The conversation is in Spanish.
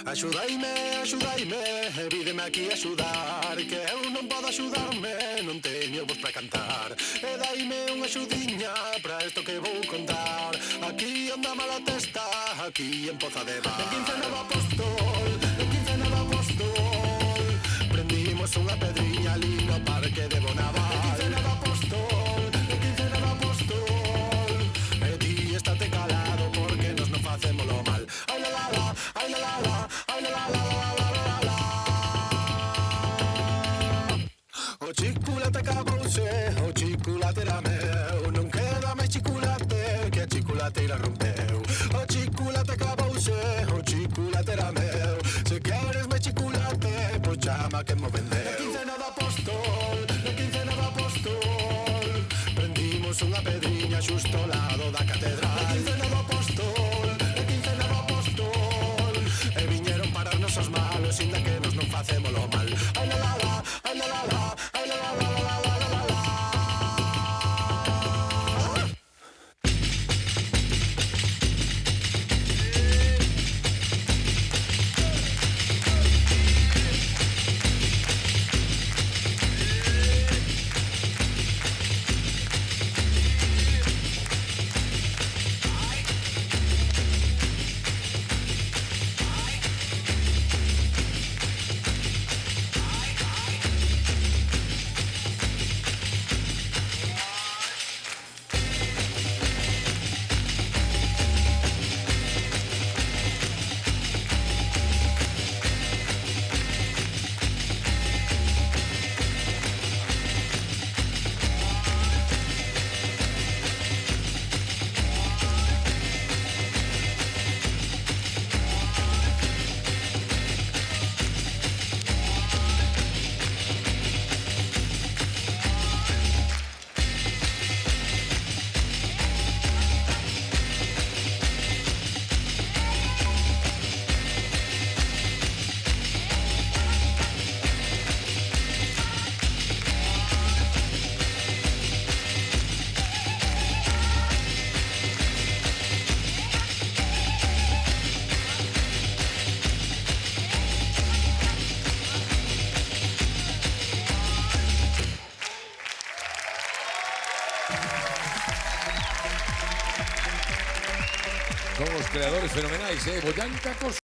Axudaime, axudaime, vídeme aquí axudar, que eu non podo axudarme, non teño voz para cantar. E daime unha axudiña para isto que vou contar. Aquí anda mala testa, aquí en Poza de Bar. En 15 nova apóstol, en 15 nova apóstol, prendimos unha pedriña ali no parque de Bonaval. En 15 nova apóstol, en 15 nova apóstol, e ti estate calado porque nos non facémolo mal. Ai la la la, ai la la la, ai la la la la la la la. O chiculate acabouse, o chiculate era meu, non queda máis chiculate que a chiculateira rompeu. O chiculate acabouse, o chiculate era meu, se queres máis chiculate, pois chama que mo vendeu. Na quincena do apóstol, na quincena do apóstol, prendimos unha pedriña xusto ao lado da catedral. Na quincena do apóstol, na quincena do apóstol, e viñeron pararnos os malos, inda que nos non facémolo mal. Ai la la la, ai la la la, ai la la la la la la la la. Son os creadores fenomenais, Boyanca Cos.